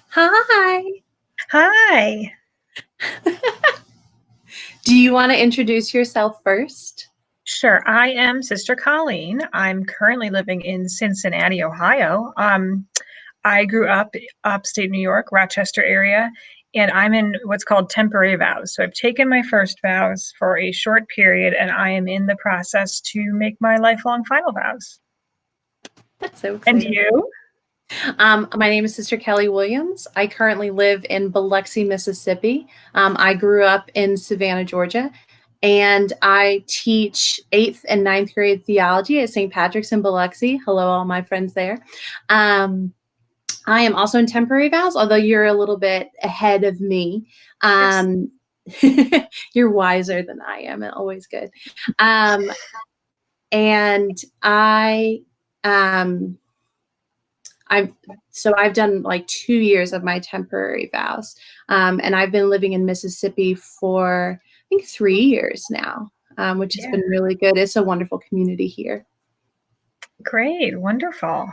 Hi. Hi. Do you want to introduce yourself first? Sure. I am Sister Colleen. I'm currently living in Cincinnati, Ohio. I grew up upstate New York, Rochester area, and I'm in what's called temporary vows. So I've taken my first vows for a short period, and I am in the process to make my lifelong final vows. That's so And exciting. you? My name is Sister Kelly Williams. I currently live in Biloxi, Mississippi. I grew up in Savannah, Georgia, and I teach 8th and 9th grade theology at St. Patrick's in Biloxi. Hello, all my friends there. I am also in temporary vows, although you're a little bit ahead of me. You're wiser than I am, and always good. And I've done like 2 years of my temporary vows, and I've been living in Mississippi for I think 3 years now, which has been really good. It's a wonderful community here. Great. Wonderful.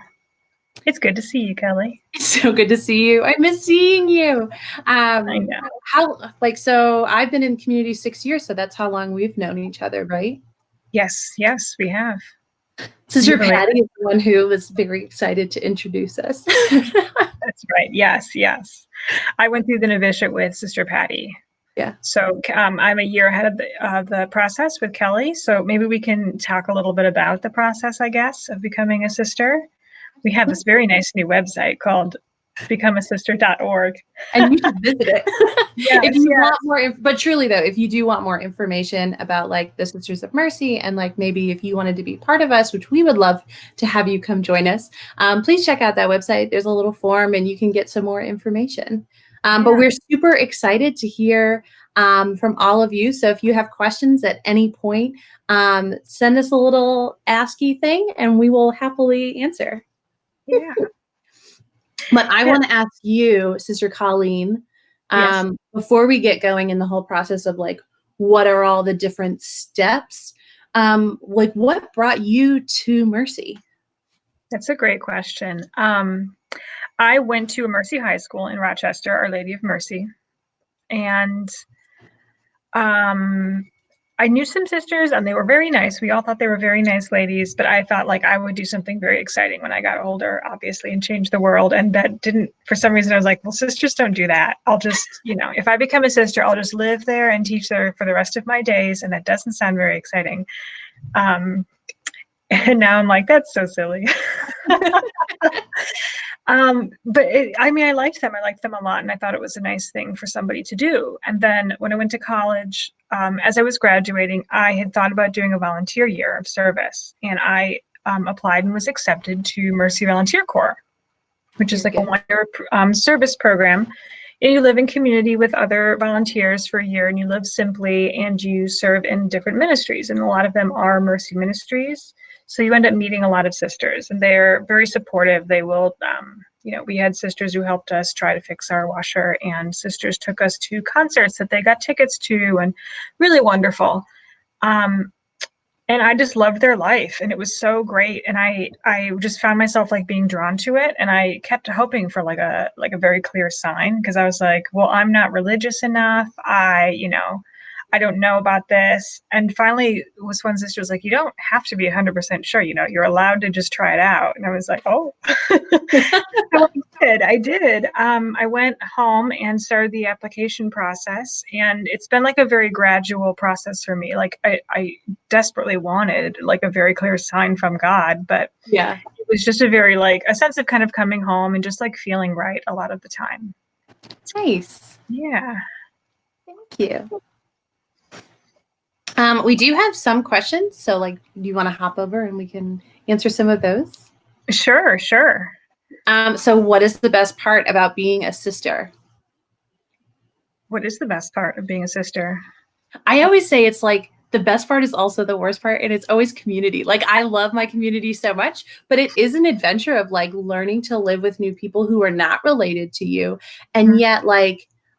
It's good to see you, Kelly. It's so good to see you. I miss seeing you. I know. So I've been in community 6 years, so that's how long we've known each other, right? Yes, we have. Sister Patty is the one who was very excited to introduce us. That's right. Yes. I went through the novitiate with Sister Patty. Yeah. So I'm a year ahead of the process with Kelly. So maybe we can talk a little bit about the process, I guess, of becoming a sister. We have this very nice new website called becomeasister.org. And you should visit it. Yes, if you want more, but truly though, if you do want more information about like the Sisters of Mercy, and like maybe if you wanted to be part of us, which we would love to have you come join us, please check out that website. There's a little form and you can get some more information. But we're super excited to hear from all of you. So if you have questions at any point, send us a little ASCII thing and we will happily answer. Yeah. But I want to ask you, Sister Colleen, before we get going in the whole process of like, what are all the different steps? Like what brought you to Mercy? That's a great question. I went to a Mercy High School in Rochester, Our Lady of Mercy. And I knew some sisters and they were very nice. We all thought they were very nice ladies, but I thought like I would do something very exciting when I got older, obviously, and change the world. And that didn't, for some reason, I was like, well, sisters don't do that. I'll just, if I become a sister, I'll just live there and teach there for the rest of my days. And that doesn't sound very exciting. And now I'm like, that's so silly. But I liked them. I liked them a lot. And I thought it was a nice thing for somebody to do. And then when I went to college, as I was graduating, I had thought about doing a volunteer year of service. And I applied and was accepted to Mercy Volunteer Corps, which is like a one-year service program. And you live in community with other volunteers for a year, and you live simply, and you serve in different ministries. And a lot of them are Mercy ministries. So you end up meeting a lot of sisters, and they're very supportive. They will, we had sisters who helped us try to fix our washer, and sisters took us to concerts that they got tickets to, and really wonderful. And I just loved their life, and it was so great. And I just found myself like being drawn to it, and I kept hoping for like a very clear sign, because I was like, well, I'm not religious enough. I don't know about this. And finally, was one sister was like, you don't have to be 100% sure, you're allowed to just try it out. And I was like, oh, so I did. I went home and started the application process, and it's been like a very gradual process for me. Like I desperately wanted like a very clear sign from God, but it was just a very a sense of kind of coming home and just like feeling right a lot of the time. Nice. Yeah. Thank you. We do have some questions, so do you want to hop over and we can answer some of those? Sure. So what is the best part about being a sister? What is the best part of being a sister? I always say it's like the best part is also the worst part, and it's always community. Like I love my community so much, but it is an adventure of like learning to live with new people who are not related to you, and yet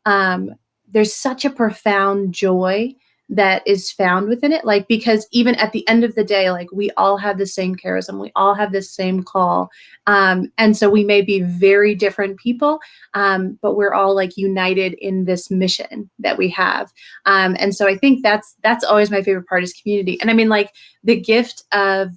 there's such a profound joy that is found within it. Like, because even at the end of the day, like we all have the same charism, we all have the same call. And so we may be very different people, but we're all like united in this mission that we have. And so I think that's always my favorite part is community. And I mean, like the gift of,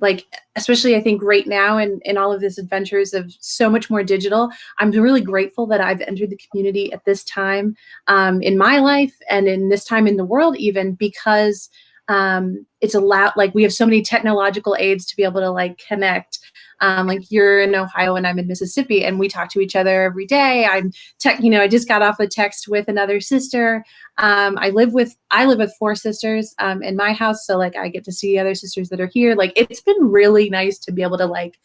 like, especially I think right now in all of this adventures of so much more digital, I'm really grateful that I've entered the community at this time in my life and in this time in the world, even because it's allowed, like we have so many technological aids to be able to like connect. Like you're in Ohio and I'm in Mississippi and we talk to each other every day. I just got off a text with another sister. I live with 4 sisters in my house. So like I get to see other sisters that are here. Like it's been really nice to be able to like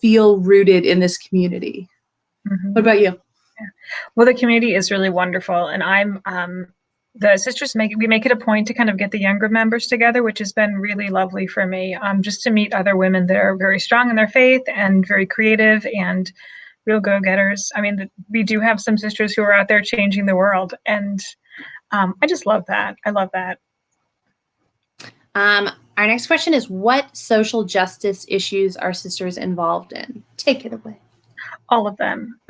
feel rooted in this community. Mm-hmm. What about you? Yeah. Well, the community is really wonderful. And the sisters we make it a point to kind of get the younger members together, which has been really lovely for me, just to meet other women that are very strong in their faith and very creative and real go-getters. I mean, we do have some sisters who are out there changing the world. And I just love that. I love that. Our next question is, what social justice issues are sisters involved in? Take it away. All of them.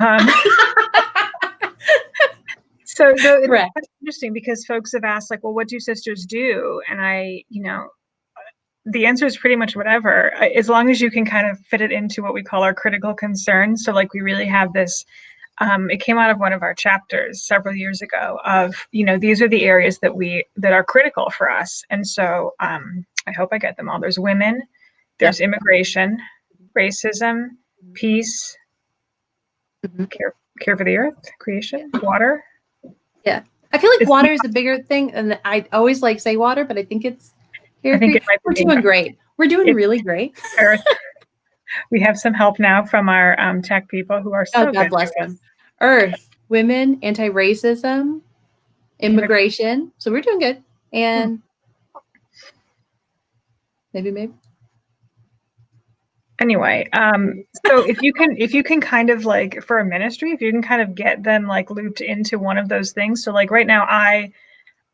So it's interesting because folks have asked, like, well, what do sisters do? And the answer is pretty much whatever, as long as you can kind of fit it into what we call our critical concerns. So like we really have this, it came out of one of our chapters several years ago of, these are the areas that are critical for us. And so I hope I get them all. There's women, there's immigration, racism, peace, care for the earth, creation, water. Yeah. I feel like water is a bigger thing. And I always like say water, but I think it's here. We're doing great. We're doing really great. Earth. We have some help now from our tech people who are so good. God bless them. Earth, women, anti-racism, immigration. So we're doing good. And maybe. Anyway, so if you can kind of like for a ministry, if you can kind of get them like looped into one of those things. So like right now I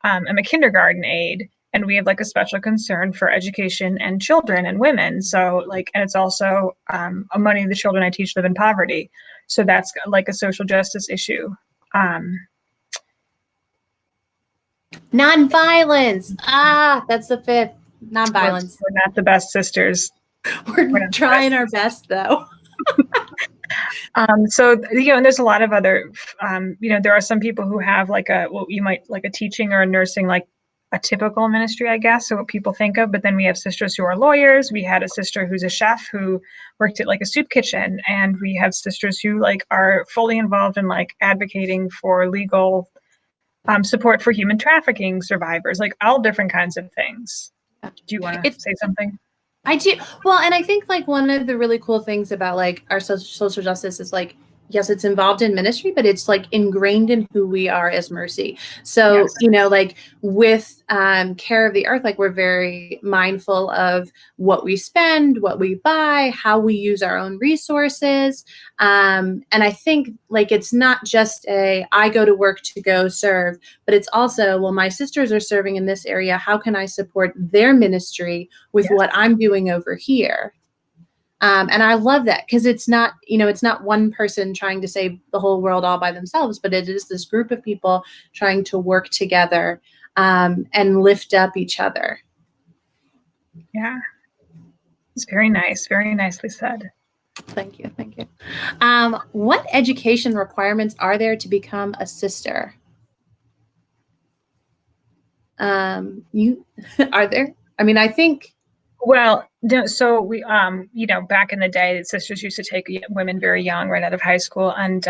am a kindergarten aide and we have like a special concern for education and children and women. So like, and it's also many of the children I teach live in poverty. So that's like a social justice issue. Nonviolence. That's the 5th. Nonviolence. We're not the best sisters. We're trying our best, though. So, and there's a lot of other, there are some people who have like a teaching or a nursing, like a typical ministry, I guess, so what people think of. But then we have sisters who are lawyers. We had a sister who's a chef who worked at like a soup kitchen. And we have sisters who like are fully involved in like advocating for legal support for human trafficking survivors, like all different kinds of things. Do you want to say something? I do. Well, and I think like one of the really cool things about like our social justice is like, yes, it's involved in ministry, but it's like ingrained in who we are as Mercy. So, yes. Like with Care of the Earth, like we're very mindful of what we spend, what we buy, how we use our own resources. And I think like it's not just I go to work to go serve, but it's also, well, my sisters are serving in this area. How can I support their ministry with what I'm doing over here? And I love that because it's not one person trying to save the whole world all by themselves, but it is this group of people trying to work together and lift up each other. Yeah, it's very nice. Very nicely said. Thank you. What education requirements are there to become a sister? Are there? I mean, I think. Well, so we, back in the day, sisters used to take women very young, right out of high school. And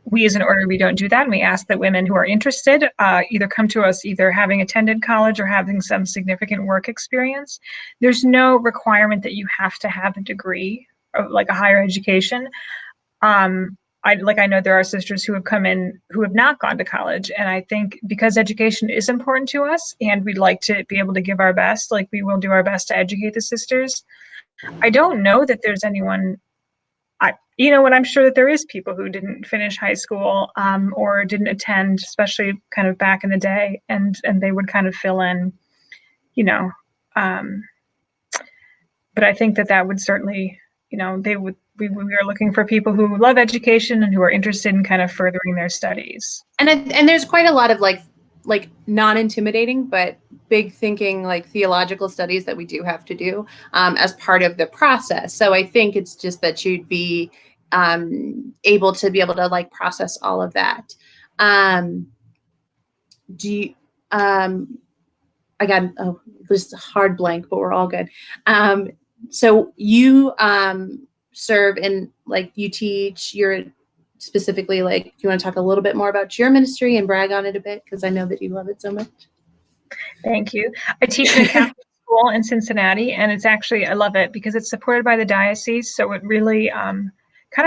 we as an order, we don't do that. And we ask that women who are interested either come to us, either having attended college or having some significant work experience. There's no requirement that you have to have a degree or like a higher education. I know there are sisters who have come in who have not gone to college. And I think because education is important to us and we'd like to be able to give our best, like we will do our best to educate the sisters. I don't know that there's anyone what I'm sure that there is people who didn't finish high school or didn't attend, especially kind of back in the day, and they would kind of fill in, um, but I think that would certainly, we are looking for people who love education and who are interested in kind of furthering their studies. And there's quite a lot of like non-intimidating but big thinking like theological studies that we do have to do as part of the process. So I think it's just that you'd be able to like process all of that. Do you I got just a hard blank, but we're all good. So you serve in like you teach, you're specifically like, you want to talk a little bit more about your ministry and brag on it a bit? Because I know that you love it so much. Thank you. I teach in a Catholic school in Cincinnati, and it's actually, I love it because it's supported by the diocese. So it really kind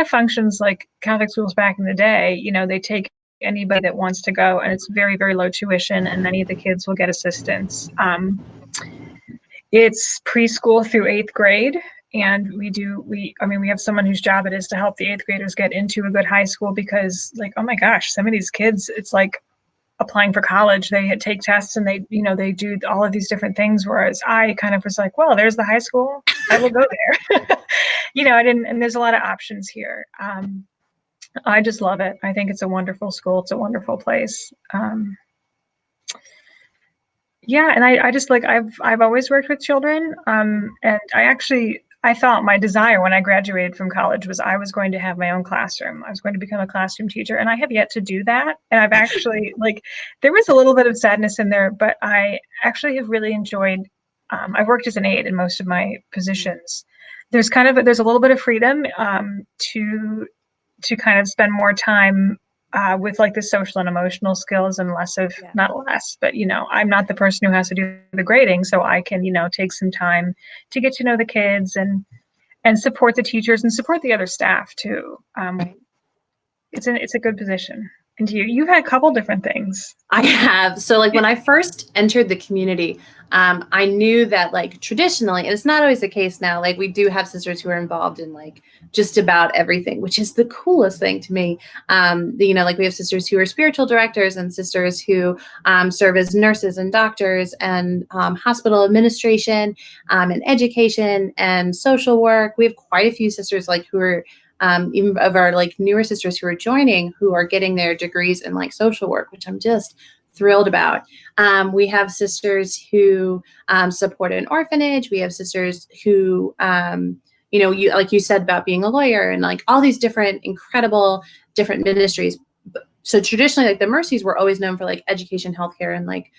of functions like Catholic schools back in the day. They take anybody that wants to go, and it's very, very low tuition, and many of the kids will get assistance. It's preschool through 8th grade. And we have someone whose job it is to help the 8th graders get into a good high school, because like, oh my gosh, some of these kids, it's like applying for college. They take tests and they do all of these different things. Whereas I kind of was like, well, there's the high school, I will go there. And there's a lot of options here. I just love it. I think it's a wonderful school. It's a wonderful place. Yeah. And I just like, I've always worked with children. And I thought my desire when I graduated from college was I was going to have my own classroom. I was going to become a classroom teacher, and I have yet to do that. And I've actually there was a little bit of sadness in there, but I actually have really enjoyed, I've worked as an aide in most of my positions. There's a little bit of freedom to kind of spend more time with like the social and emotional skills, and not less, but I'm not the person who has to do the grading, so I can take some time to get to know the kids and support the teachers and support the other staff too. Right. It's a good position. And you've had a couple different things. I have. So like when I first entered the community, I knew that like traditionally, and it's not always the case now, like we do have sisters who are involved in like just about everything, which is the coolest thing to me. Like we have sisters who are spiritual directors and sisters who serve as nurses and doctors and hospital administration and education and social work. We have quite a few sisters like who are even of our like newer sisters who are joining, who are getting their degrees in like social work, which I'm just thrilled about. We have sisters who support an orphanage. We have sisters who, you like you said about being a lawyer and like all these different incredible different ministries. So traditionally, like the Mercies were always known for like education, healthcare, and like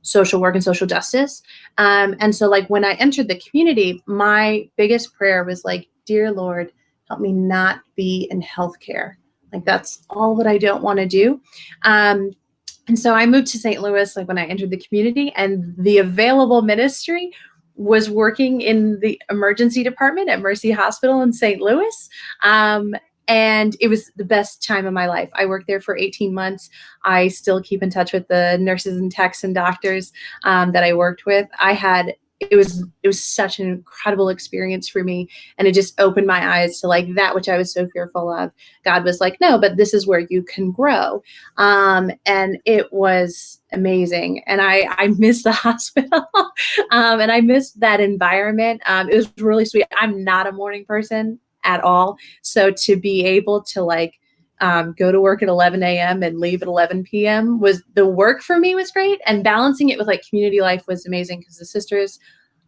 social work and social justice. And so like when I entered the community, my biggest prayer was like, dear Lord, help me not be in healthcare. Like that's all that I don't want to do. And so I moved to St. Louis, like when I entered the community, and the available ministry was working in the emergency department at Mercy Hospital in St. Louis. And it was the best time of my life. I worked there for 18 months. I still keep in touch with the nurses and techs and doctors that I worked with. It was such an incredible experience for me. And it just opened my eyes to like that which I was so fearful of. God was like, no, but this is where you can grow. And it was amazing. And I missed the hospital and I missed that environment. It was really sweet. I'm not a morning person at all. So to be able to like go to work at 11 a.m. and leave at 11 p.m. the work for me was great. And balancing it with like community life was amazing because the sisters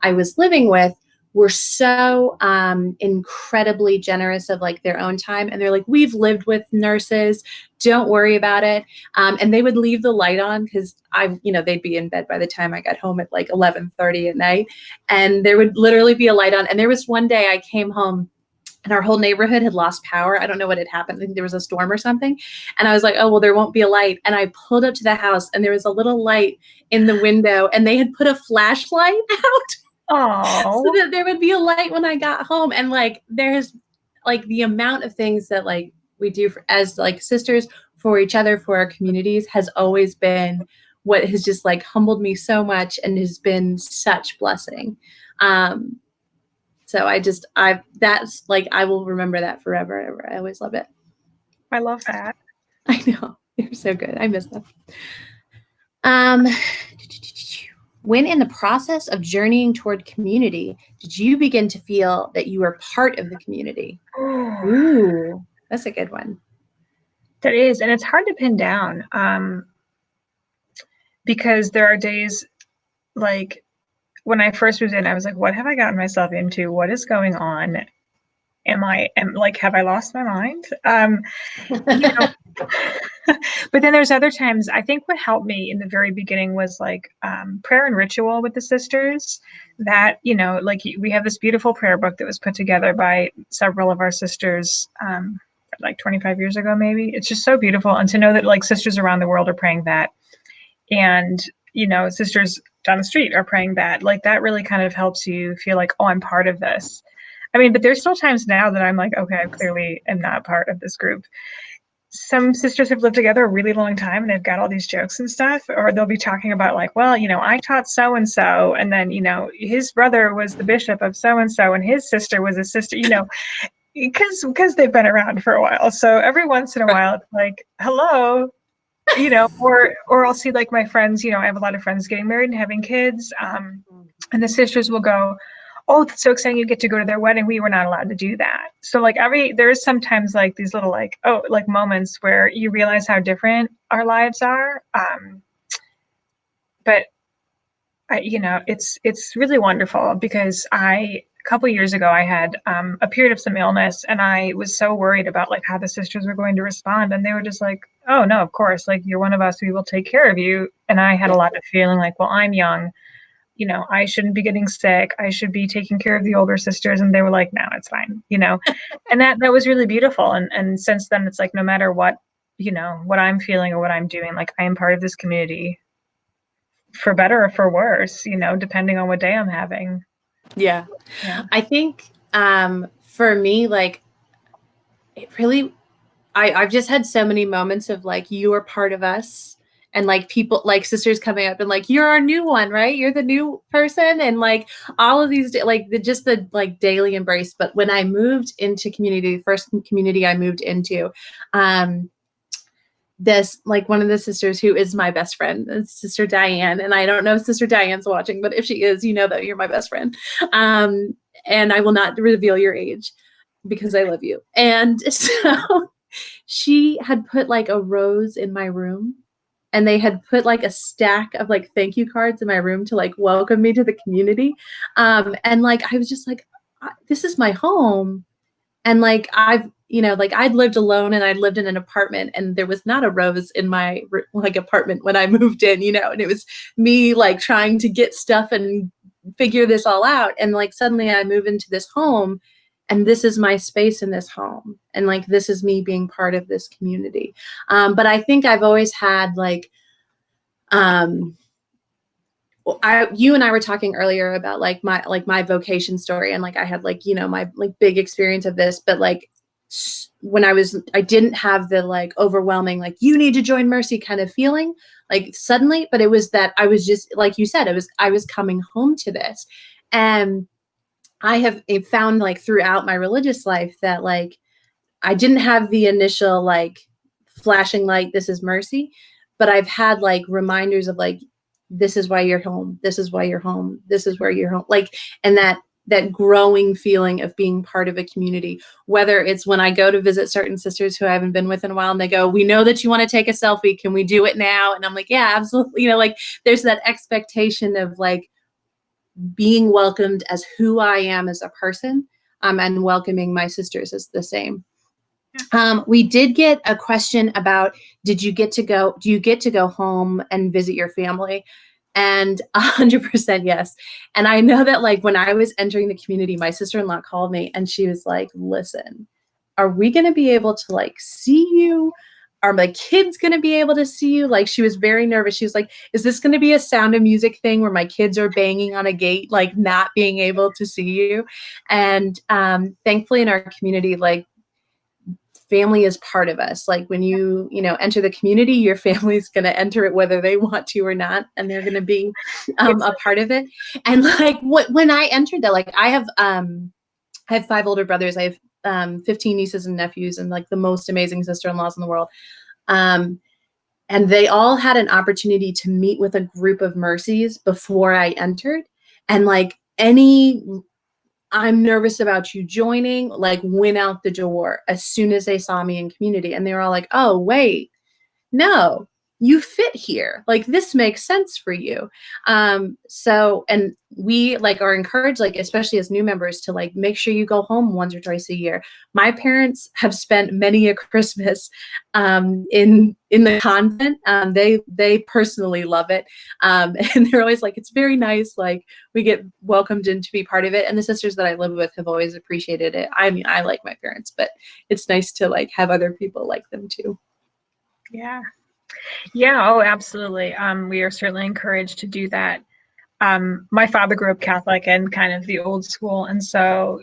I was living with were so incredibly generous of like their own time. And they're like, we've lived with nurses, don't worry about it. And they would leave the light on because they'd be in bed by the time I got home at like 11:30 at night. And there would literally be a light on. And there was one day I came home and our whole neighborhood had lost power. I don't know what had happened. I think there was a storm or something. And I was like, oh, well, there won't be a light. And I pulled up to the house and there was a little light in the window and they had put a flashlight out. Oh, So that there would be a light when I got home. And like, there's like the amount of things that like we do as like sisters for each other, for our communities has always been what has just like humbled me so much and has been such blessing. So that's like, I will remember that forever and ever. I always love it. I love that. I know. They're so good. I miss them. When in the process of journeying toward community, did you begin to feel that you were part of the community? Ooh, that's a good one. That is, and it's hard to pin down, because there are days like when I first was in, I was like, what have I gotten myself into? What is going on? Have I lost my mind? You know, but then there's other times, I think what helped me in the very beginning was like prayer and ritual with the sisters. That, like we have this beautiful prayer book that was put together by several of our sisters, like 25 years ago, maybe. It's just so beautiful. And to know that like sisters around the world are praying that, and sisters down the street are praying that, like that really kind of helps you feel like, oh, I'm part of this. I mean, but there's still times now that I'm like, okay, I clearly am not part of this group. Some sisters have lived together a really long time and they've got all these jokes and stuff, or they'll be talking about like, well, I taught so and so, and then his brother was the bishop of so and so, and his sister was a sister, because they've been around for a while. So every once in a while, it's like, hello, or I'll see like my friends. I have a lot of friends getting married and having kids, and the sisters will go, oh, that's so exciting, you get to go to their wedding. We were not allowed to do that. So like there is sometimes like these little like, oh, like moments where you realize how different our lives are. But it's really wonderful, because a couple of years ago, I had a period of some illness, and I was so worried about like how the sisters were going to respond. And they were just like, oh no, of course, like you're one of us, we will take care of you. And I had a lot of feeling like, well, I'm young, I shouldn't be getting sick. I should be taking care of the older sisters. And they were like, no, it's fine, and that was really beautiful. And since then, it's like, no matter what, what I'm feeling or what I'm doing, like I am part of this community, for better or for worse, depending on what day I'm having. Yeah. I think for me, like it really, I've just had so many moments of like, you are part of us. And like people, like sisters coming up and like, you're our new one, right? You're the new person. And like all of these, like the like daily embrace. But when I moved into community, the first community I moved into, this, like one of the sisters who is my best friend, Sister Diane. And I don't know if Sister Diane's watching, but if she is, you know that you're my best friend. And I will not reveal your age because I love you. And so she had put like a rose in my room, and they had put like a stack of like thank you cards in my room to like welcome me to the community. And like, I was just like, this is my home. And like, I'd lived alone, and I'd lived in an apartment, and there was not a rose in my like apartment when I moved in, and it was me like trying to get stuff and figure this all out. And like, suddenly I move into this home, and this is my space in this home. And like, this is me being part of this community. But I think I've always had like, you and I were talking earlier about like my vocation story. And like, I had like, my like big experience of this, but like when I didn't have the like overwhelming, like you need to join Mercy kind of feeling like suddenly, but it was that I was just, like you said, I was coming home to this. And I have found like throughout my religious life that like, I didn't have the initial like flashing light, this is Mercy, but I've had like reminders of like, this is why you're home. This is why you're home. This is where you're home. Like, and that growing feeling of being part of a community, whether it's when I go to visit certain sisters who I haven't been with in a while, and they go, we know that you want to take a selfie. Can we do it now? And I'm like, yeah, absolutely. Like there's that expectation of like being welcomed as who I am as a person, and welcoming my sisters as the same. We did get a question about, do you get to go home and visit your family? And 100% yes. And I know that like when I was entering the community, my sister-in-law called me and she was like, listen, are we going to be able to like see you? Are my kids going to be able to see you? Like, she was very nervous. She was like, is this going to be a Sound of Music thing where my kids are banging on a gate, like not being able to see you? And thankfully in our community, like, family is part of us. Like when you enter the community, your family is going to enter it whether they want to or not, and they're going to be a part of it. And like when I entered that, like I have I have 5 older brothers. I have 15 nieces and nephews, and like the most amazing sister-in-laws in the world. And they all had an opportunity to meet with a group of Mercies before I entered. And like I'm nervous about you joining, like went out the door as soon as they saw me in community. And they were all like, oh, wait, no, you fit here. Like this makes sense for you. So, and we like are encouraged, like, especially as new members, to like make sure you go home once or twice a year. My parents have spent many a Christmas in the convent. They personally love it. And they're always like, it's very nice. Like we get welcomed in to be part of it. And the sisters that I live with have always appreciated it. I mean, I like my parents, but it's nice to like have other people like them too. Yeah. Yeah. Oh, absolutely. We are certainly encouraged to do that. My father grew up Catholic and kind of the old school. And so,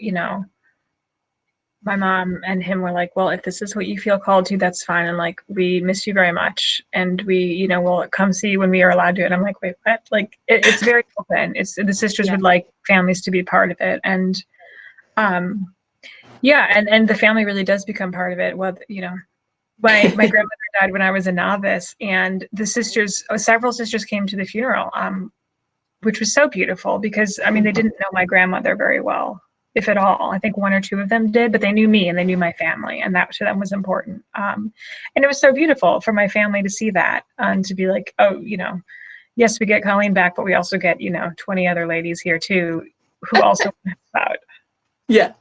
my mom and him were like, well, if this is what you feel called to, that's fine. And like, we miss you very much. And we, we'll come see you when we are allowed to. And I'm like, wait, what? Like, it's very open. The sisters would like families to be part of it. And, and the family really does become part of it. Well, my grandmother died when I was a novice, and several sisters came to the funeral, which was so beautiful because, I mean, they didn't know my grandmother very well, if at all. I think 1 or 2 of them did, but they knew me and they knew my family, and that to them was important. And it was so beautiful for my family to see that and to be like, oh, yes, we get Colleen back, but we also get, 20 other ladies here too, who also out. Yeah.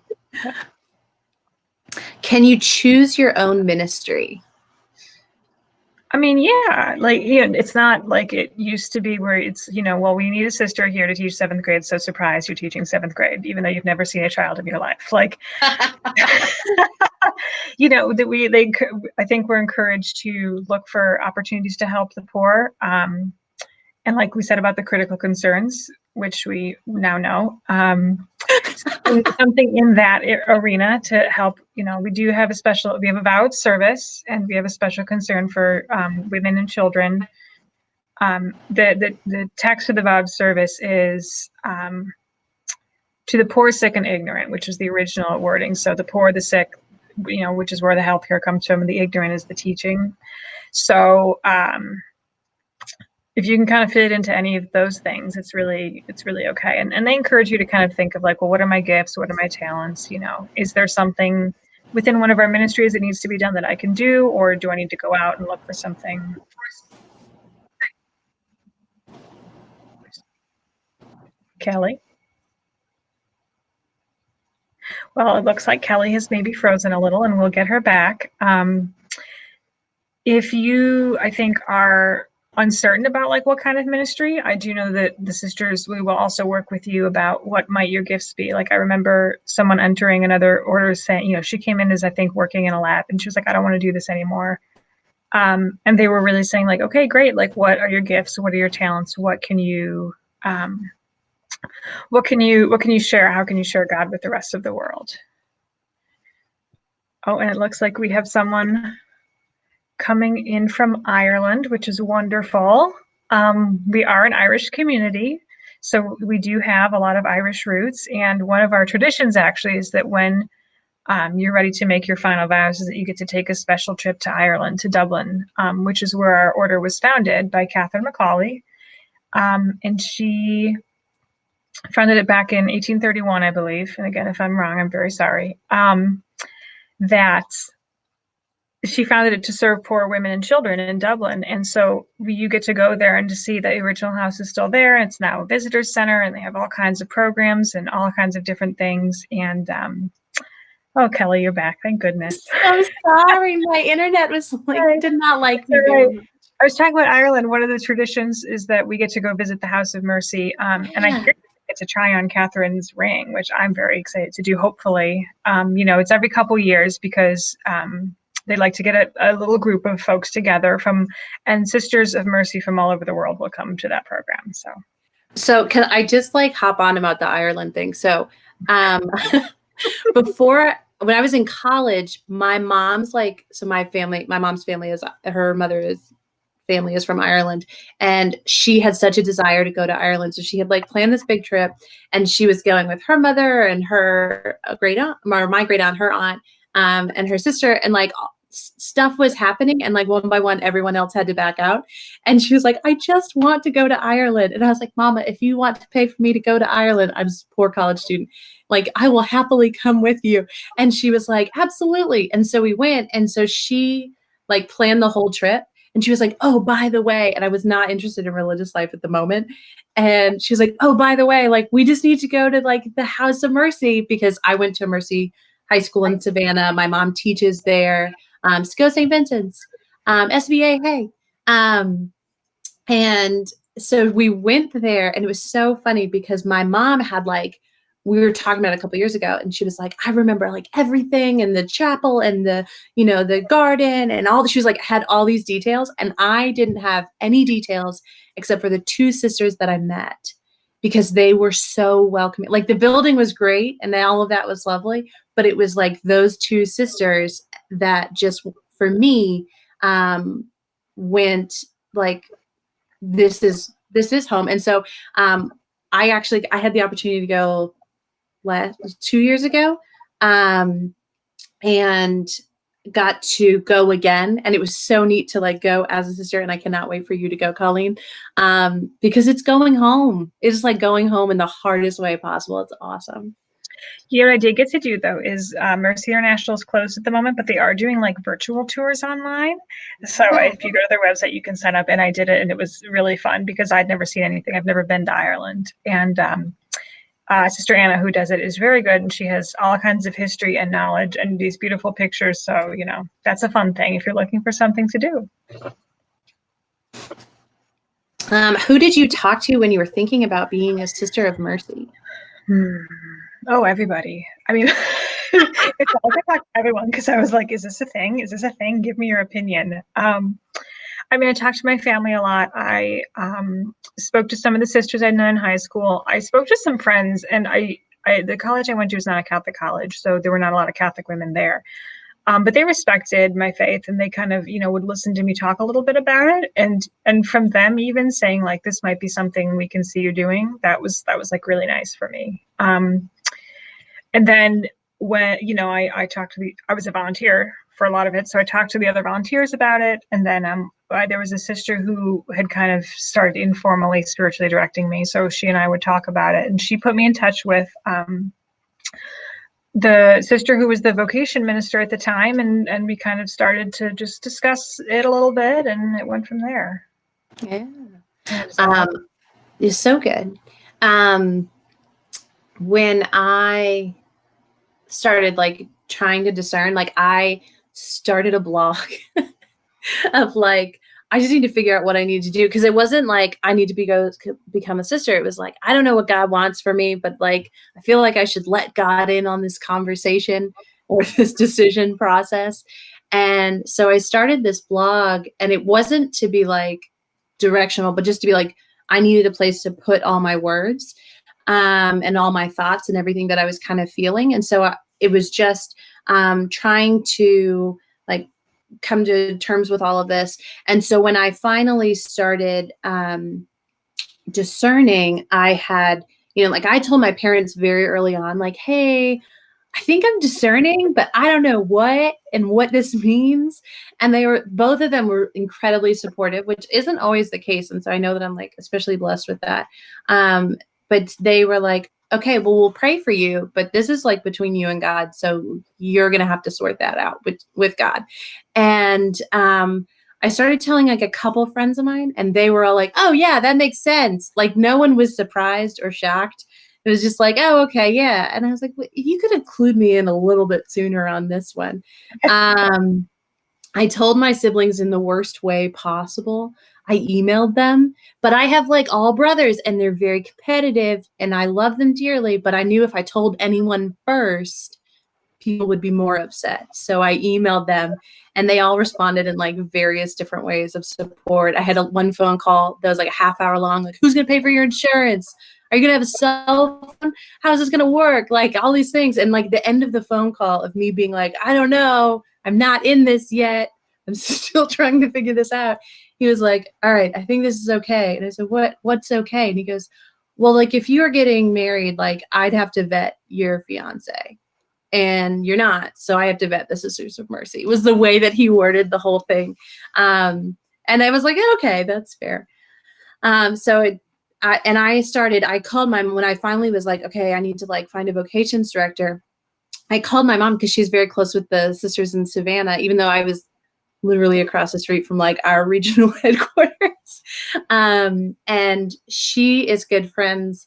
Can you choose your own ministry? I mean, yeah, like, it's not like it used to be where it's, well, we need a sister here to teach 7th grade. So surprise, you're teaching 7th grade, even though you've never seen a child in your life. Like, I think we're encouraged to look for opportunities to help the poor. And like we said about the critical concerns, which we now know, something in that arena to help. We do have we have a vowed service, and we have a special concern for women and children. The text of the vowed service is to the poor, sick, and ignorant, which is the original wording. So the poor, the sick, which is where the healthcare comes from, and the ignorant is the teaching. So if you can kind of fit into any of those things, it's really okay. And they encourage you to kind of think of like, well, what are my gifts? What are my talents? Is there something within one of our ministries that needs to be done that I can do, or do I need to go out and look for something? Kelly? Well, it looks like Kelly has maybe frozen a little, and we'll get her back. If you, I think, are uncertain about like what kind of ministry, I do know that the sisters, we will also work with you about what might your gifts be. Like I remember someone entering another order saying, she came in as I think working in a lab, and she was like, I don't want to do this anymore. And they were really saying like, okay, great. Like, what are your gifts? What are your talents? What can you share? How can you share God with the rest of the world? Oh, and it looks like we have someone coming in from Ireland, which is wonderful. We are an Irish community, so we do have a lot of Irish roots. And one of our traditions actually is that when you're ready to make your final vows, is that you get to take a special trip to Ireland, to Dublin, which is where our order was founded by Catherine McCauley. And she founded it back in 1831, I believe. And again, if I'm wrong, I'm very sorry. That she founded it to serve poor women and children in Dublin. And so you get to go there and to see the original house is still there. It's now a visitor center, and they have all kinds of programs and all kinds of different things. And oh, Kelly, you're back. Thank goodness. So sorry. My internet was like, did not like me. Right. I was talking about Ireland. One of the traditions is that we get to go visit the House of Mercy. And I hear get to try on Catherine's ring, which I'm very excited to do, hopefully. It's every couple years because they like to get a little group of folks together and Sisters of Mercy from all over the world will come to that program. So can I just like hop on about the Ireland thing? So when I was in college, my mom's family is, her mother is family is from Ireland, and she had such a desire to go to Ireland. So she had like planned this big trip, and she was going with her mother and her great aunt, or my great aunt, her aunt, and her sister, and like stuff was happening, and like one by one everyone else had to back out, and she was like, I just want to go to Ireland. And I was like, Mama, if you want to pay for me to go to Ireland, I'm just a poor college student, like I will happily come with you. And she was like, absolutely. And so we went, and so she like planned the whole trip, and she was like, oh, by the way, and I was not interested in religious life at the moment, and she was like, oh, by the way, like we just need to go to like the House of Mercy, because I went to Mercy High School in Savannah. My mom teaches there. So go St. Vincent's, SVA, hey. And so we went there, and it was so funny because my mom had like, we were talking about it a couple years ago, and she was like, I remember like everything, and the chapel and the, you know, the garden and all, she was like, had all these details. And I didn't have any details except for the two sisters that I met, because they were so welcoming. Like the building was great and all of that was lovely, but it was like those two sisters that just, for me, went like, this is home. And so I had the opportunity to go 2 years ago, and got to go again, and it was so neat to like go as a sister. And I cannot wait for you to go, Colleen, because it's going home. It's like going home in the hardest way possible. It's awesome. Yeah, what I did get to do though is Mercy International is closed at the moment, but they are doing like virtual tours online. So if you go to their website, you can sign up. And I did it, and it was really fun because I'd never seen anything. I've never been to Ireland, and Sister Anna, who does it, is very good, and she has all kinds of history and knowledge and these beautiful pictures. So, you know, that's a fun thing if you're looking for something to do. Who did you talk to when you were thinking about being a Sister of Mercy? Oh, everybody. I mean, it's all I talked to everyone, because I was like, is this a thing? Is this a thing? Give me your opinion. I mean, I talked to my family a lot. I spoke to some of the sisters I know in high school. I spoke to some friends, and the college I went to was not a Catholic college, so there were not a lot of Catholic women there. But they respected my faith, and they kind of, you know, would listen to me talk a little bit about it. And from them even saying like, this might be something we can see you doing, that was like really nice for me. And then when, you know, I talked to I was a volunteer for a lot of it. So I talked to the other volunteers about it. And then there was a sister who had kind of started informally spiritually directing me. So she and I would talk about it, and she put me in touch with the sister who was the vocation minister at the time. And we kind of started to just discuss it a little bit, and it went from there. Yeah. It's so good. When I started like trying to discern, like I started a blog of like, I just need to figure out what I need to do. Because it wasn't like I need to become a sister. It was like, I don't know what God wants for me, but like, I feel like I should let God in on this conversation or this decision process. And so I started this blog, and it wasn't to be like directional, but just to be like, I needed a place to put all my words and all my thoughts and everything that I was kind of feeling. And so it was just trying to like come to terms with all of this. And so when I finally started discerning, I had, you know, like I told my parents very early on, like, hey, I think I'm discerning, but I don't know what and what this means. And both of them were incredibly supportive, which isn't always the case. And so I know that I'm like especially blessed with that. But they were like, okay, well, we'll pray for you, but this is like between you and God. So you're going to have to sort that out with God. And I started telling like a couple friends of mine, and they were all like, oh yeah, that makes sense. Like no one was surprised or shocked. It was just like, oh, okay, yeah. And I was like, well, you could have clued me in a little bit sooner on this one. I told my siblings in the worst way possible. I emailed them, but I have like all brothers, and they're very competitive, and I love them dearly. But I knew if I told anyone first, people would be more upset. So I emailed them, and they all responded in like various different ways of support. I had one phone call that was like a half hour long. Like, who's going to pay for your insurance? Are you going to have a cell phone? How is this going to work? Like all these things. And like the end of the phone call of me being like, I don't know, I'm not in this yet. I'm still trying to figure this out. he was like, all right, I think this is okay. And I said, what's okay? And he goes, well, like if you were getting married, like I'd have to vet your fiance and you're not. So I have to vet the Sisters of Mercy, was the way that he worded the whole thing. And I was like, okay, that's fair. I called when I finally was like, okay, I need to like find a vocations director. I called my mom because she's very close with the sisters in Savannah, even though I was literally across the street from like our regional headquarters. And she is good friends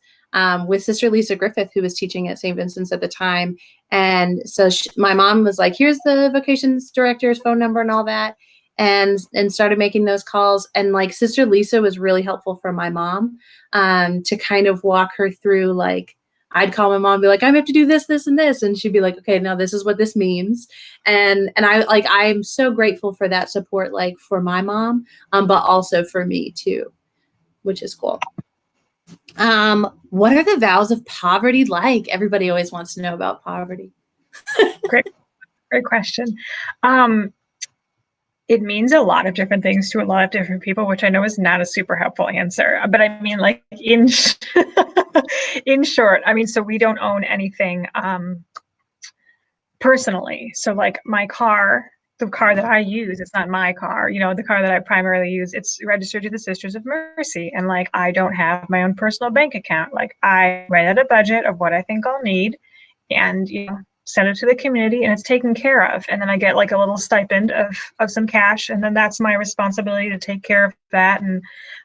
with Sister Lisa Griffith, who was teaching at St. Vincent's at the time. And so my mom was like, here's the vocations director's phone number and all that. And started making those calls. And like Sister Lisa was really helpful for my mom to kind of walk her through, like, I'd call my mom and be like, I have to do this, this, and this. And she'd be like, okay, now this is what this means. And I'm so grateful for that support, like for my mom, but also for me too, which is cool. What are the vows of poverty like? Everybody always wants to know about poverty. Great question. It means a lot of different things to a lot of different people, which I know is not a super helpful answer. But I mean, like in short, I mean, so we don't own anything personally. So like my car, the car that I use, it's not my car, you know, the car that I primarily use, it's registered to the Sisters of Mercy. And like, I don't have my own personal bank account. Like I write out a budget of what I think I'll need and, you know, send it to the community and it's taken care of. And then I get like a little stipend of some cash. And then that's my responsibility to take care of that and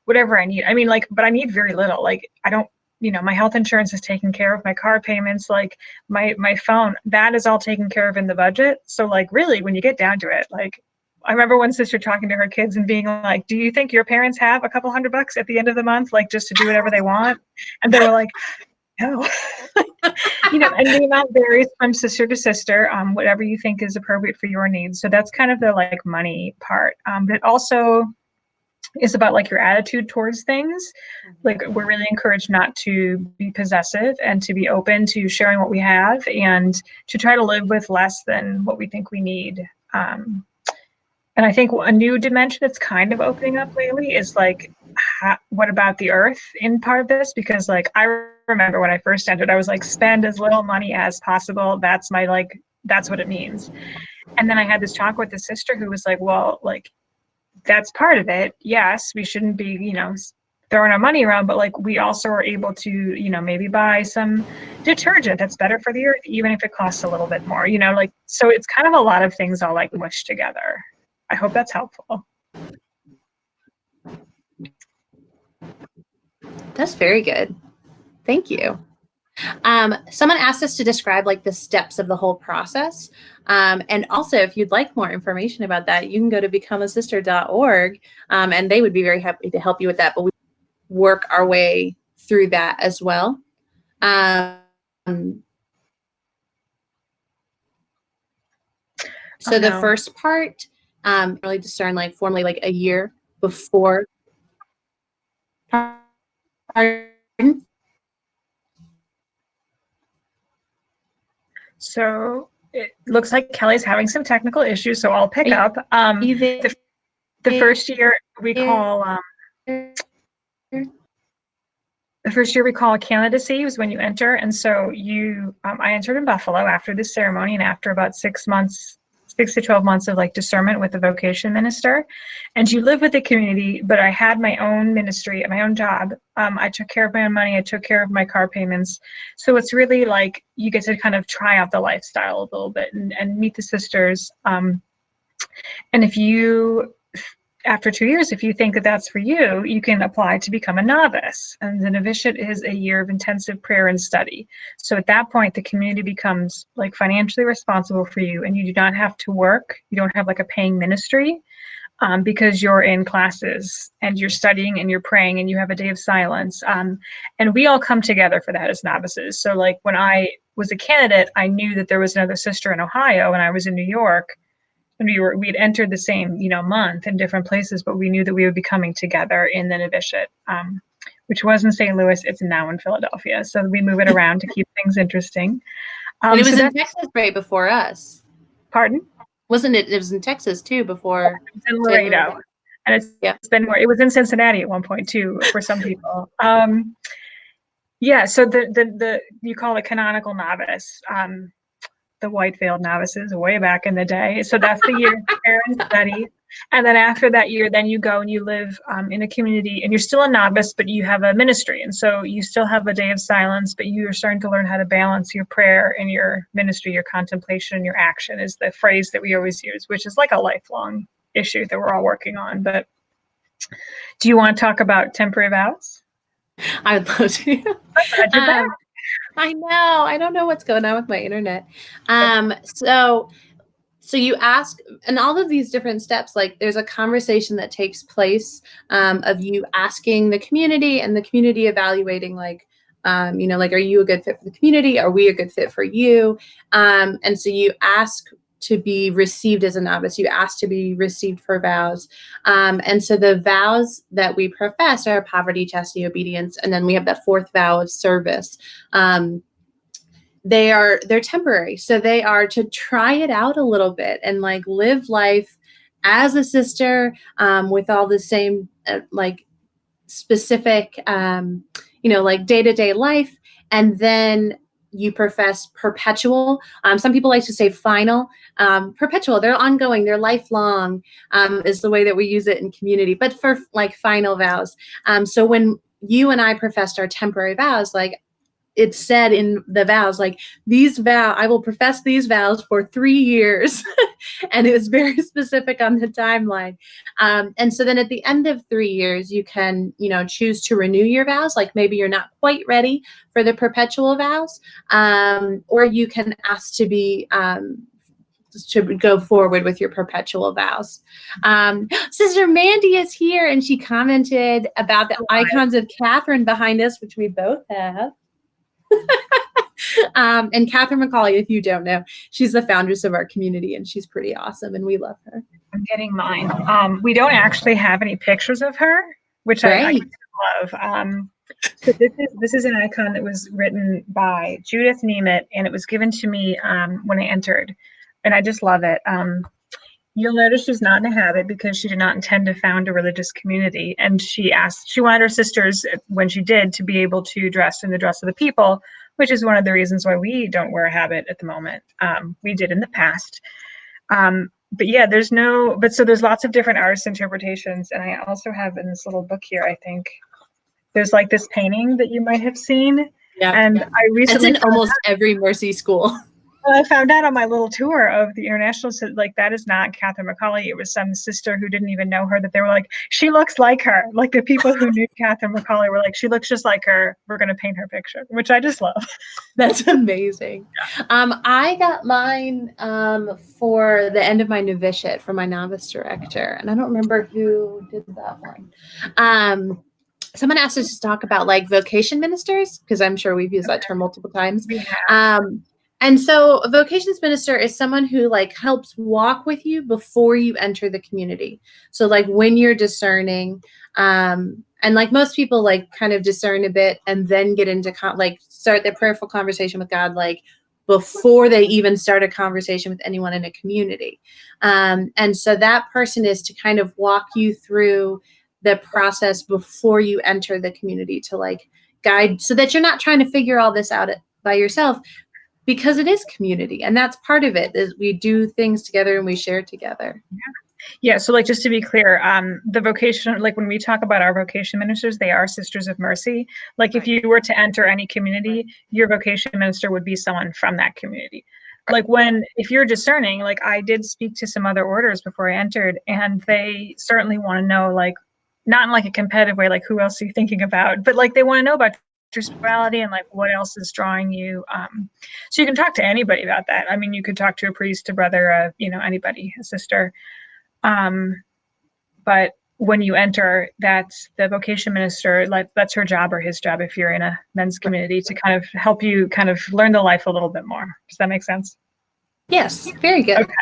whatever I need. I mean, like, but I need very little. Like I don't, you know, my health insurance is taken care of, my car payments, like my phone, that is all taken care of in the budget. So like really when you get down to it, like I remember one sister talking to her kids and being like, do you think your parents have a couple $100 at the end of the month, like just to do whatever they want? And they were like, no. You know, and the amount varies from sister to sister, whatever you think is appropriate for your needs. So that's kind of the like money part. But also is about like your attitude towards things. Like we're really encouraged not to be possessive and to be open to sharing what we have and to try to live with less than what we think we need. And I think a new dimension that's kind of opening up lately is like, what about the earth in part of this? Because like, I remember when I first entered, I was like, spend as little money as possible. That's my, like, that's what it means. And then I had this talk with the sister who was like, well, like, that's part of it. Yes, we shouldn't be, you know, throwing our money around, but like we also are able to, you know, maybe buy some detergent that's better for the earth, even if it costs a little bit more, you know, like, so it's kind of a lot of things all like mushed together. I hope that's helpful. That's very good. Thank you. Someone asked us to describe like the steps of the whole process. And also, if you'd like more information about that, you can go to becomeasister.org, and they would be very happy to help you with that. But we work our way through that as well. So the first part, really discern like formally like a year before. So it looks like Kelly's having some technical issues, so I'll pick up. The first year we call the first year we call candidacy was when you enter, and so you I entered in Buffalo after this ceremony, and after about 6 to 12 months of like discernment with the vocation minister, and you live with the community. But I had my own ministry, my own job. I took care of my own money. I took care of my car payments. So it's really like you get to kind of try out the lifestyle a little bit and meet the sisters. And if you, after 2 years, if you think that that's for you, you can apply to become a novice. And the novitiate is a year of intensive prayer and study. So at that point, the community becomes like financially responsible for you, and you do not have to work. You don't have like a paying ministry because you're in classes and you're studying and you're praying and you have a day of silence. And we all come together for that as novices. So like when I was a candidate, I knew that there was another sister in Ohio and I was in New York. And we had entered the same, you know, month in different places, but we knew that we would be coming together in the novitiate, which was in St. Louis. It's now in Philadelphia. So we move it around to keep things interesting. And it was in Texas right before us. Pardon? Wasn't it? It was in Texas too before. It was in Laredo. And it's been more, it was in Cincinnati at one point too, for some people. So the you call it canonical novice. The white-veiled novices way back in the day. So that's the year of prayer and study. And then after that year, then you go and you live in a community, and you're still a novice, but you have a ministry. And so you still have a day of silence, but you're starting to learn how to balance your prayer and your ministry, your contemplation, your action is the phrase that we always use, which is like a lifelong issue that we're all working on. But do you want to talk about temporary vows? I would love to. I know. I don't know what's going on with my internet. So you ask, and all of these different steps, like there's a conversation that takes place of you asking the community and the community evaluating, like, like, are you a good fit for the community? Are we a good fit for you? And so you ask to be received as a novice. You ask to be received for vows. And so the vows that we profess are poverty, chastity, obedience. And then we have that fourth vow of service. They're temporary. So they are to try it out a little bit and like live life as a sister with all the same like specific, like day-to-day life. And then you profess perpetual. Some people like to say final. Perpetual, they're ongoing, they're lifelong, is the way that we use it in community, but for like final vows. So when you and I professed our temporary vows, like it said in the vows, like I will profess these vows for 3 years. And it was very specific on the timeline. And so then at the end of 3 years, you can, choose to renew your vows. Like maybe you're not quite ready for the perpetual vows, or you can ask to be, to go forward with your perpetual vows. Sister Mandy is here, and she commented about the icons of Catherine behind us, which we both have. And Catherine McCauley, if you don't know, she's the foundress of our community, and she's pretty awesome, and we love her. I'm getting mine. We don't actually have any pictures of her, which I love. So this is an icon that was written by Judith Nemeth, and it was given to me when I entered, and I just love it. You'll notice she's not in a habit because she did not intend to found a religious community. And she wanted her sisters, when she did, to be able to dress in the dress of the people, which is one of the reasons why we don't wear a habit at the moment. We did in the past. But yeah, there's lots of different artist interpretations. And I also have in this little book here, I think, there's like this painting that you might have seen. Yeah. And I recently— it's in almost every Mercy school. Well, I found out on my little tour of the international, like that is not Catherine McCauley. It was some sister who didn't even know her, that they were like, she looks like her. Like the people who knew Catherine McCauley were like, she looks just like her. We're going to paint her picture, which I just love. That's amazing. I got mine for the end of my novitiate from my novice director, and I don't remember who did that one. Someone asked us to talk about like vocation ministers, because I'm sure we've used that term multiple times. And so a vocations minister is someone who like helps walk with you before you enter the community. So like when you're discerning, and like most people like kind of discern a bit and then get into start their prayerful conversation with God, like before they even start a conversation with anyone in a community. And so that person is to kind of walk you through the process before you enter the community, to like guide, so that you're not trying to figure all this out by yourself. Because it is community, and that's part of it, is we do things together and we share together. Yeah. So like, just to be clear, the vocation, like when we talk about our vocation ministers, they are Sisters of Mercy. Like if you were to enter any community, your vocation minister would be someone from that community. Like if you're discerning, like I did speak to some other orders before I entered, and they certainly want to know, like, not in like a competitive way, like who else are you thinking about, but like they want to know about your spirituality and like what else is drawing you. So you can talk to anybody about that. I mean, you could talk to a priest, a brother, anybody, a sister. But when you enter, that's the vocation minister, like that's her job or his job, if you're in a men's community, to kind of help you kind of learn the life a little bit more. Does that make sense? Yes, very good. Okay.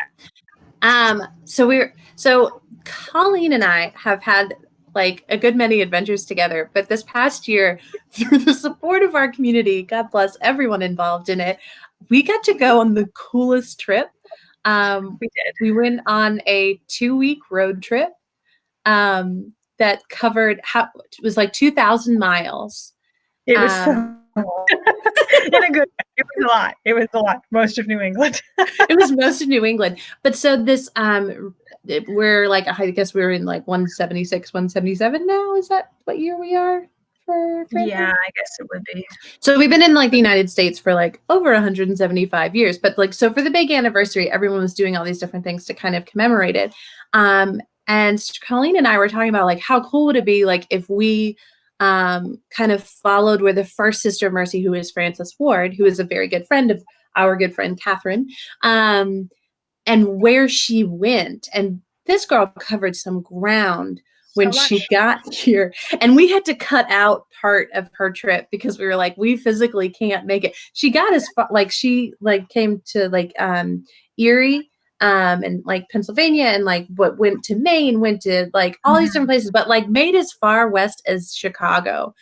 So Colleen and I have had like a good many adventures together, but this past year, through the support of our community, God bless everyone involved in it, we got to go on the coolest trip. We did. We went on a 2-week road trip that covered it was like 2,000 miles. It was so in a good way. It was a lot. It was a lot. Most of New England. It was most of New England. But so this we're like, I guess we're in like 176, 177 now. Is that what year we are for Franklin? Yeah, I guess it would be. So we've been in like the United States for like over 175 years. But like, so for the big anniversary, everyone was doing all these different things to kind of commemorate it. And Colleen and I were talking about like, how cool would it be like if we kind of followed where the first Sister of Mercy, who is Frances Ward, who is a very good friend of our good friend Catherine, and where she went. And this girl covered some ground when she got here, and we had to cut out part of her trip because we were like, we physically can't make it. She got as far, like she like came to like Erie and like Pennsylvania, and like what went to Maine, went to like all these different places, but like made as far west as Chicago.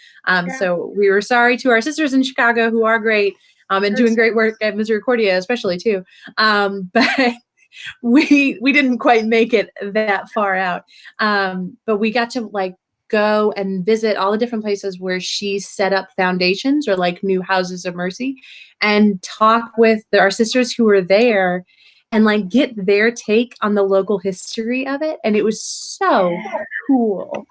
So we were sorry to our sisters in Chicago who are great and doing great work at Misericordia, especially too. But we didn't quite make it that far out. But we got to like go and visit all the different places where she set up foundations or like new houses of mercy, and talk with our sisters who were there and like get their take on the local history of it. And it was so cool.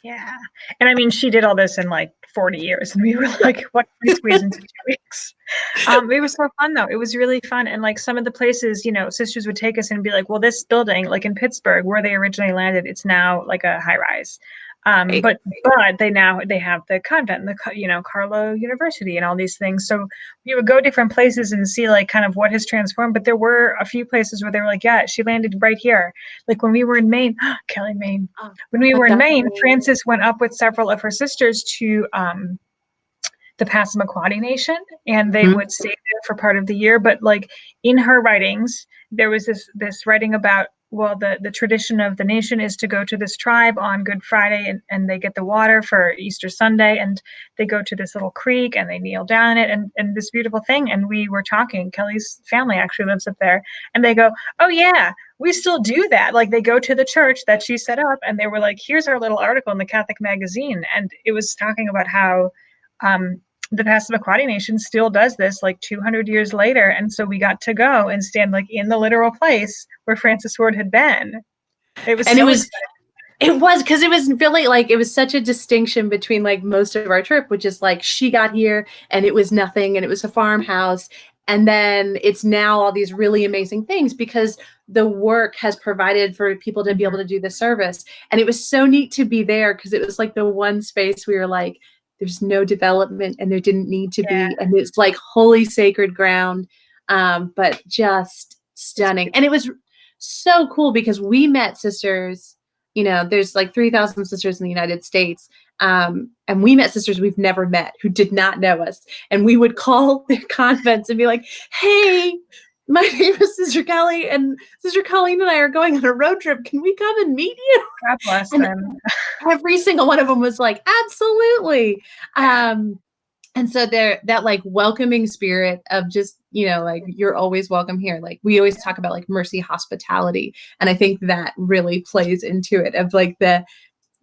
Yeah. And I mean, she did all this in like 40 years. And we were like, what can we squeeze into 2 weeks? It was so fun though. It was really fun. And like some of the places, you know, sisters would take us and be like, well, this building, like in Pittsburgh, where they originally landed, it's now like a high rise. But they have the convent, Carlow University and all these things. So we would go different places and see like kind of what has transformed. But there were a few places where they were like, yeah, she landed right here. Like when we were in Maine, Kelly, Maine. When we were in Maine, Frances went up with several of her sisters to the Passamaquoddy Nation, and they would stay there for part of the year. But like in her writings, there was this writing about, well, the tradition of the nation is to go to this tribe on Good Friday, and they get the water for Easter Sunday, and they go to this little creek and they kneel down in it, and this beautiful thing. And we were talking, Kelly's family actually lives up there, and they go, oh yeah, we still do that. Like they go to the church that she set up, and they were like, here's our little article in the Catholic magazine. And it was talking about how the Passamaquoddy Nation still does this like 200 years later. And so we got to go and stand like in the literal place where Frances Ward had been. It was because it was really like, it was such a distinction between like most of our trip, which is like she got here and it was nothing and it was a farmhouse. And then it's now all these really amazing things because the work has provided for people to be able to do the service. And it was so neat to be there because it was like the one space we were like, there's no development and there didn't need to be. And it's like holy sacred ground, but just stunning. And it was so cool because we met sisters, you know, there's like 3,000 sisters in the United States. And we met sisters we've never met who did not know us. And we would call their convents and be like, hey, my name is Sister Kelly and Sister Colleen and I are going on a road trip. Can we come and meet you? God bless them. Every single one of them was like, absolutely. And so that like welcoming spirit of just, you know, like you're always welcome here. Like we always talk about like mercy hospitality. And I think that really plays into it of like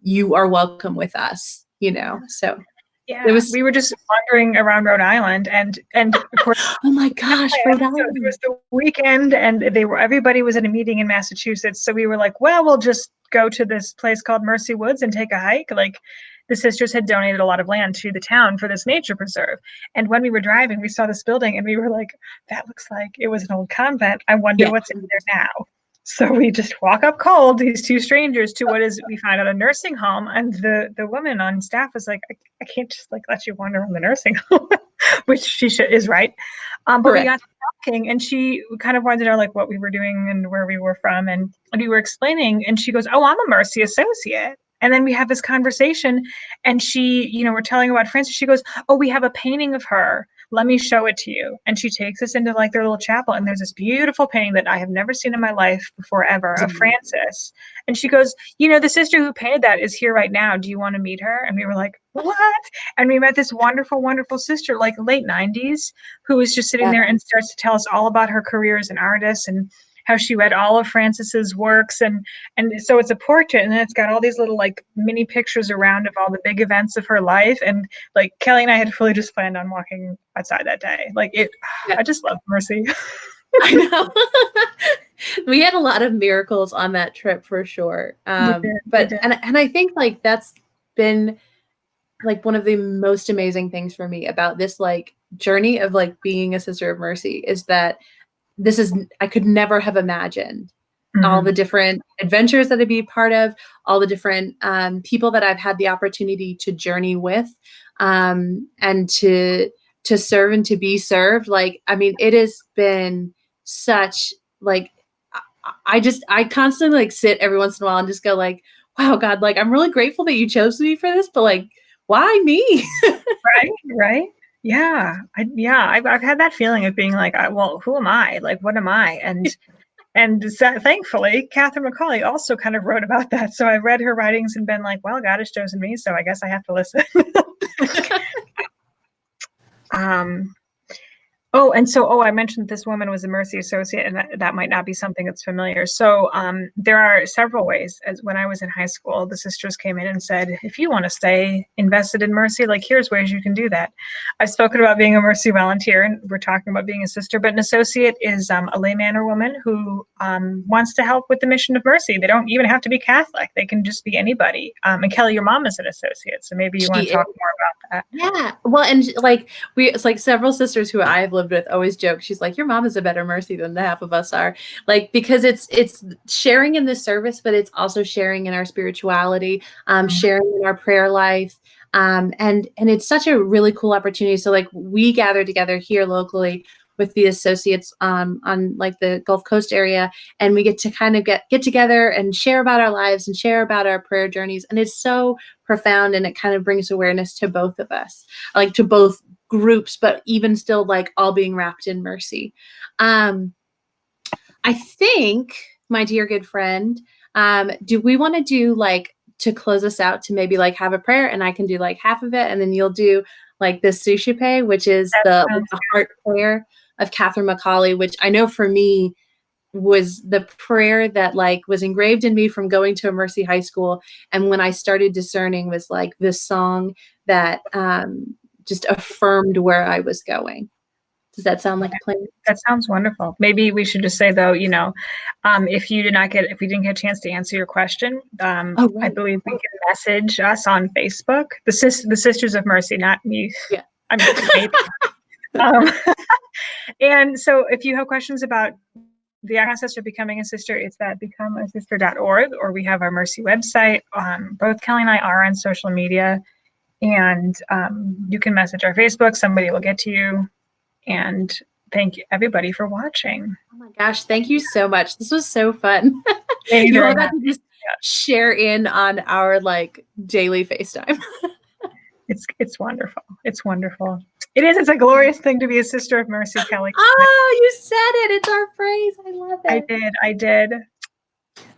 you are welcome with us, you know? So yeah, we were just wandering around Rhode Island and of course, oh my gosh, Rhode Island. So it was the weekend and everybody was at a meeting in Massachusetts. So we were like, well, we'll just go to this place called Mercy Woods and take a hike. Like the sisters had donated a lot of land to the town for this nature preserve. And when we were driving, we saw this building and we were like, that looks like it was an old convent. I wonder what's in there now. So we just walk up cold, these two strangers, to we find out a nursing home. And the woman on staff was like, I can't just like let you wander around the nursing home, which she is right. But we got to talking and she kind of wanted to know like what we were doing and where we were from. And we were explaining and she goes, oh, I'm a Mercy associate. And then we have this conversation and she, you know, we're telling about Frances. She goes, oh, we have a painting of her. Let me show it to you. And she takes us into like their little chapel. And there's this beautiful painting that I have never seen in my life before ever of Frances. And she goes, you know, the sister who painted that is here right now. Do you want to meet her? And we were like, what? And we met this wonderful, wonderful sister, like late 90s, who was just sitting there and starts to tell us all about her career as an artist. And how she read all of Francis's works, and so it's a portrait, and then it's got all these little like mini pictures around of all the big events of her life. And like Kelly and I had fully just planned on walking outside that day. Like it, Yeah. I just love Mercy. I know. We had a lot of miracles on that trip for sure. But I think like that's been like one of the most amazing things for me about this like journey of like being a Sister of Mercy is that I could never have imagined all the different adventures that I'd be part of, all the different people that I've had the opportunity to journey with, and to serve and to be served. Like, I mean, it has been such like, I constantly like sit every once in a while and just go like, wow, God, like, I'm really grateful that you chose me for this, but like, why me? Right. Yeah. I've had that feeling of being like, well, who am I? Like, what am I? And thankfully, Catherine McCauley also kind of wrote about that. So I read her writings and been like, well, God has chosen me, so I guess I have to listen. I mentioned this woman was a Mercy Associate, and that might not be something that's familiar. So there are several ways. As when I was in high school, the sisters came in and said, if you want to stay invested in Mercy, like here's ways you can do that. I've spoken about being a Mercy volunteer, and we're talking about being a sister, but an associate is a layman or woman who wants to help with the mission of Mercy. They don't even have to be Catholic. They can just be anybody. And Kelly, your mom is an associate, so maybe you want to talk more about that. Yeah. Well, and like it's like several sisters who I've lived with always joke. She's like, your mom is a better Mercy than the half of us are. Like, because it's sharing in the service, but it's also sharing in our spirituality, sharing in our prayer life. And it's such a really cool opportunity. So like we gather together here locally with the associates on like the Gulf Coast area, and we get to kind of get together and share about our lives and share about our prayer journeys. And it's so profound, and it kind of brings awareness to both of us, like to both groups, but even still like all being wrapped in mercy. I think, my dear good friend, do we want to do like to close us out to maybe like have a prayer, and I can do like half of it, and then you'll do like the Sushipe, which is the heart prayer of Catherine McCauley, which I know for me was the prayer that like was engraved in me from going to a Mercy high school. And when I started discerning was like this song that just affirmed where I was going. Does that sound like a plan? That sounds wonderful. Maybe we should just say though, if we didn't get a chance to answer your question, right. I believe we can message us on Facebook, the Sisters of Mercy, not me. Yeah. I'm maybe. And so if you have questions about the process of becoming a sister, it's at becomeasister.org, or we have our Mercy website. Both Kelly and I are on social media, and you can message our Facebook. Somebody will get to you. And thank you everybody for watching. Oh my gosh, thank you so much. This was so fun. You all got to just share in on our like daily FaceTime. It's wonderful. It's wonderful. It is. It's a glorious thing to be a Sister of Mercy, Kelly. Oh, you said it. It's our phrase. I love it. I did.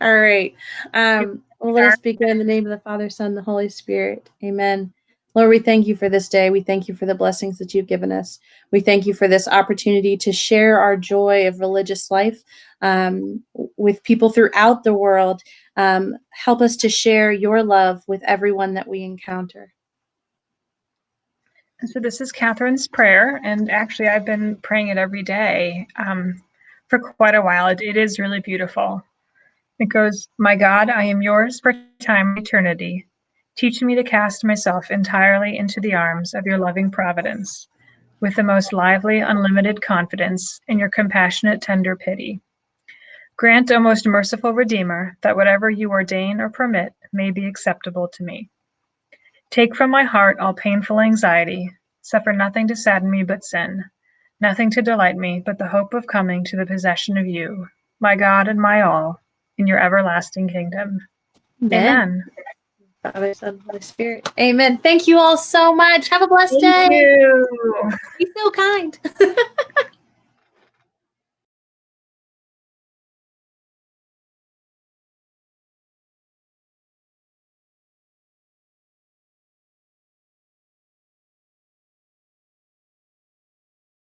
All right. Well, let us begin in the name of the Father, Son, and the Holy Spirit. Amen. Lord, we thank you for this day. We thank you for the blessings that you've given us. We thank you for this opportunity to share our joy of religious life with people throughout the world. Help us to share your love with everyone that we encounter. And so this is Catherine's prayer, and actually I've been praying it every day for quite a while. It is really beautiful. It goes, my God, I am yours for time and eternity. Teach me to cast myself entirely into the arms of your loving providence, with the most lively, unlimited confidence in your compassionate, tender pity. Grant, O most merciful Redeemer, that whatever you ordain or permit may be acceptable to me. Take from my heart all painful anxiety, suffer nothing to sadden me but sin, nothing to delight me but the hope of coming to the possession of you, my God and my all, in your everlasting kingdom. Amen. Father, Son, Holy Spirit. Amen. Thank you all so much. Have a blessed day. Thank you. Be so kind.